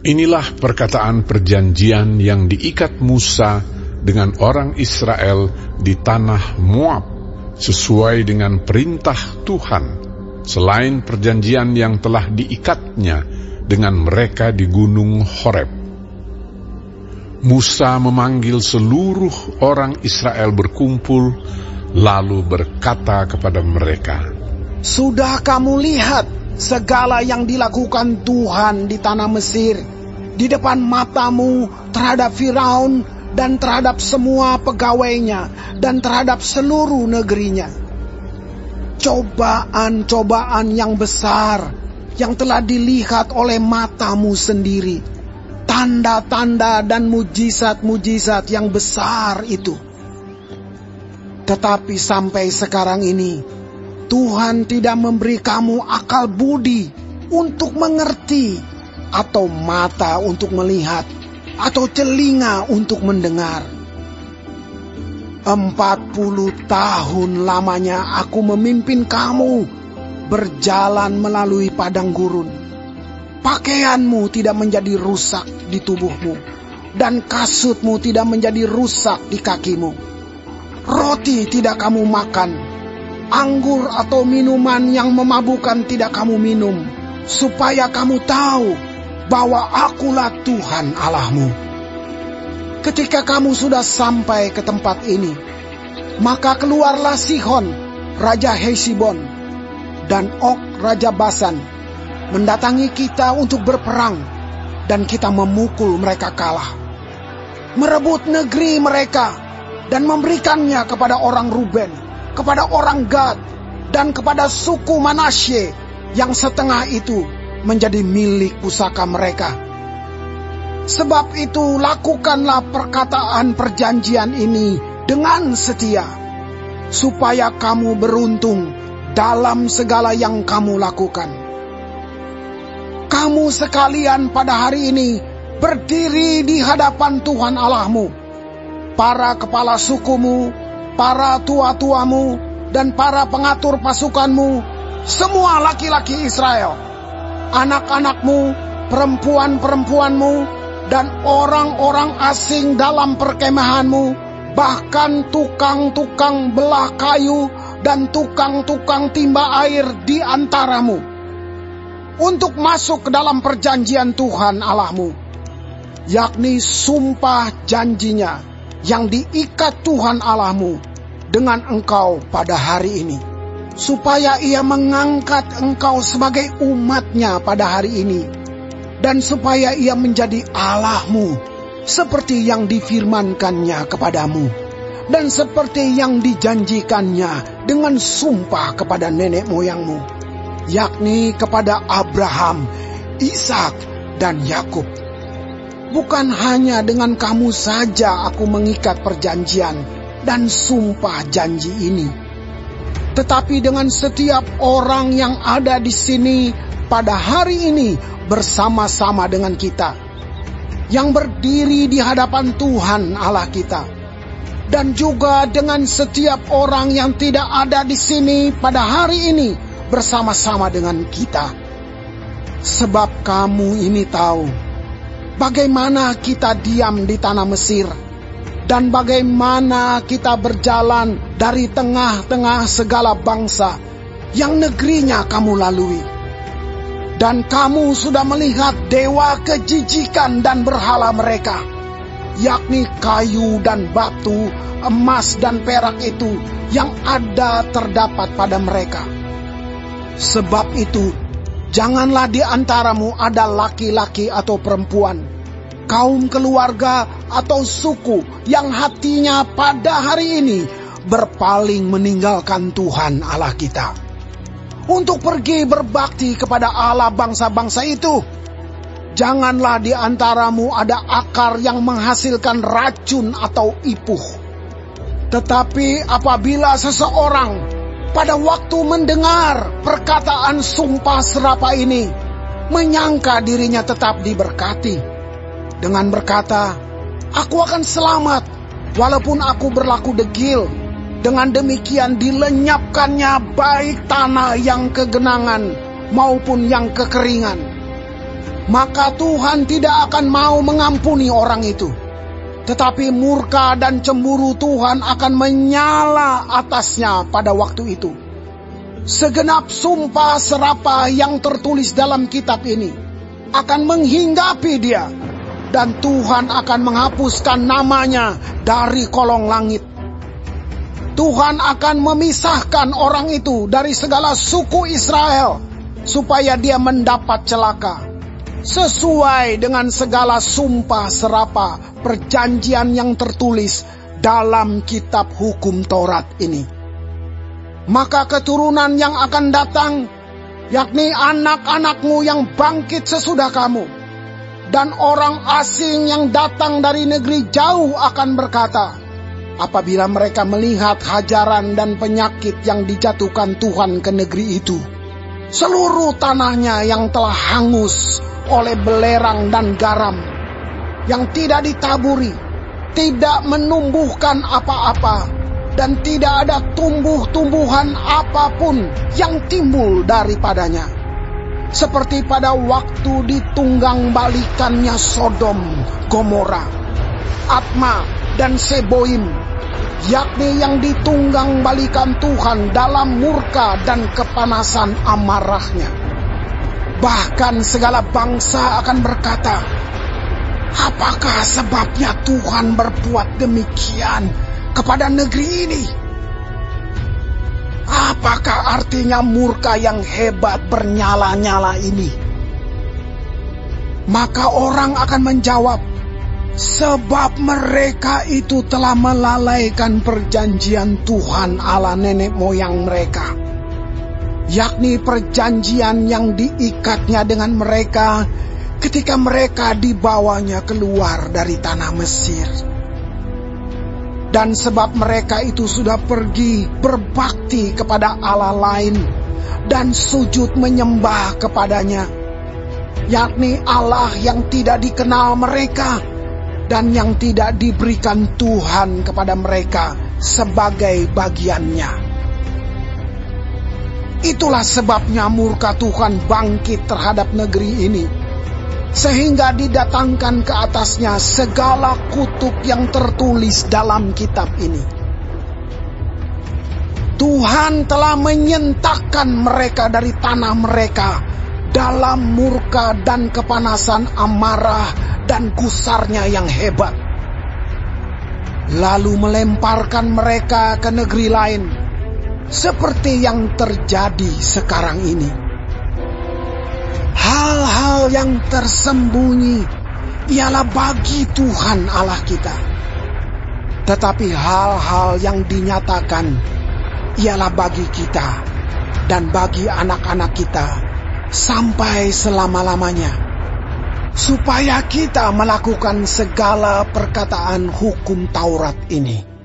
Inilah perkataan perjanjian yang diikat Musa dengan orang Israel di tanah Moab, sesuai dengan perintah Tuhan, selain perjanjian yang telah diikatnya dengan mereka di gunung Horeb. Musa memanggil seluruh orang Israel berkumpul, lalu berkata kepada mereka, "Sudah kamu lihat segala yang dilakukan Tuhan di tanah Mesir, di depan matamu terhadap Firaun dan terhadap semua pegawainya dan terhadap seluruh negerinya. Cobaan-cobaan yang besar yang telah dilihat oleh matamu sendiri, tanda-tanda dan mujizat-mujizat yang besar itu. Tetapi sampai sekarang ini, Tuhan tidak memberi kamu akal budi untuk mengerti, atau mata untuk melihat, atau telinga untuk mendengar. 40 tahun lamanya aku memimpin kamu berjalan melalui padang gurun. Pakaianmu tidak menjadi rusak di tubuhmu, dan kasutmu tidak menjadi rusak di kakimu. Roti tidak kamu makan, anggur atau minuman yang memabukkan tidak kamu minum, supaya kamu tahu bahwa akulah Tuhan Allahmu. Ketika kamu sudah sampai ke tempat ini, maka keluarlah Sihon, Raja Hesibon, dan Og, Raja Basan, mendatangi kita untuk berperang, dan kita memukul mereka kalah, merebut negeri mereka, dan memberikannya kepada orang Ruben, kepada orang Gad, dan kepada suku Manasye, yang setengah itu menjadi milik pusaka mereka. Sebab itu lakukanlah perkataan perjanjian ini dengan setia, supaya kamu beruntung dalam segala yang kamu lakukan. Kamu sekalian pada hari ini berdiri di hadapan Tuhan Allahmu, para kepala sukumu, para tua-tuamu, dan para pengatur pasukanmu, semua laki-laki Israel, anak-anakmu, perempuan-perempuanmu, dan orang-orang asing dalam perkemahanmu, bahkan tukang-tukang belah kayu dan tukang-tukang timba air di antaramu, untuk masuk ke dalam perjanjian Tuhan Allahmu, yakni sumpah janjinya yang diikat Tuhan Allahmu dengan engkau pada hari ini, supaya ia mengangkat engkau sebagai umatnya pada hari ini, dan supaya ia menjadi Allahmu, seperti yang difirmankannya kepadamu, dan seperti yang dijanjikannya dengan sumpah kepada nenek moyangmu, yakni kepada Abraham, Ishak, dan Yakub. Bukan hanya dengan kamu saja aku mengikat perjanjian dan sumpah janji ini, tetapi dengan setiap orang yang ada di sini pada hari ini bersama-sama dengan kita, yang berdiri di hadapan Tuhan Allah kita, dan juga dengan setiap orang yang tidak ada di sini pada hari ini bersama-sama dengan kita. Sebab kamu ini tahu bagaimana kita diam di tanah Mesir, dan bagaimana kita berjalan dari tengah-tengah segala bangsa yang negerinya kamu lalui. Dan kamu sudah melihat dewa kejijikan dan berhala mereka, yakni kayu dan batu, emas dan perak itu yang ada terdapat pada mereka. Sebab itu, janganlah di antaramu ada laki-laki atau perempuan, kaum keluarga atau suku yang hatinya pada hari ini berpaling meninggalkan Tuhan Allah kita, untuk pergi berbakti kepada Allah bangsa-bangsa itu. Janganlah di antaramu ada akar yang menghasilkan racun atau ipuh. Tetapi apabila seseorang pada waktu mendengar perkataan sumpah serapah ini menyangka dirinya tetap diberkati dengan berkata, "Aku akan selamat walaupun aku berlaku degil," dengan demikian dilenyapkannya baik tanah yang kegenangan maupun yang kekeringan. maka Tuhan tidak akan mau mengampuni orang itu. Tetapi murka dan cemburu Tuhan akan menyala atasnya pada waktu itu. Segenap sumpah serapah yang tertulis dalam kitab ini akan menghinggapi dia, dan Tuhan akan menghapuskan namanya dari kolong langit. Tuhan akan memisahkan orang itu dari segala suku Israel, supaya dia mendapat celaka, sesuai dengan segala sumpah serapah perjanjian yang tertulis dalam kitab hukum Taurat ini. Maka keturunan yang akan datang, yakni anak-anakmu yang bangkit sesudah kamu, dan orang asing yang datang dari negeri jauh akan berkata, apabila mereka melihat hajaran dan penyakit yang dijatuhkan Tuhan ke negeri itu, seluruh tanahnya yang telah hangus oleh belerang dan garam, yang tidak ditaburi, tidak menumbuhkan apa-apa, dan tidak ada tumbuh-tumbuhan apapun yang timbul daripadanya. Seperti pada waktu ditunggang balikannya Sodom, Gomora, Atma, dan Seboim, yakni yang ditunggang balikan Tuhan dalam murka dan kepanasan amarahnya. Bahkan segala bangsa akan berkata, apakah sebabnya Tuhan berbuat demikian kepada negeri ini? Apakah artinya murka yang hebat bernyala-nyala ini? Maka orang akan menjawab, sebab mereka itu telah melalaikan perjanjian Tuhan Allah nenek moyang mereka, yakni perjanjian yang diikatnya dengan mereka ketika mereka dibawanya keluar dari tanah Mesir. Dan sebab mereka itu sudah pergi berbakti kepada Allah lain dan sujud menyembah kepadanya, yakni Allah yang tidak dikenal mereka dan yang tidak diberikan Tuhan kepada mereka sebagai bagiannya. Itulah sebabnya murka Tuhan bangkit terhadap negeri ini, sehingga didatangkan ke atasnya segala kutuk yang tertulis dalam kitab ini. Tuhan telah menyentakkan mereka dari tanah mereka dalam murka dan kepanasan amarah dan gusarnya yang hebat, lalu melemparkan mereka ke negeri lain, seperti yang terjadi sekarang ini. Hal-hal yang tersembunyi ialah bagi Tuhan Allah kita, tetapi hal-hal yang dinyatakan ialah bagi kita dan bagi anak-anak kita sampai selama-lamanya, supaya kita melakukan segala perkataan hukum Taurat ini.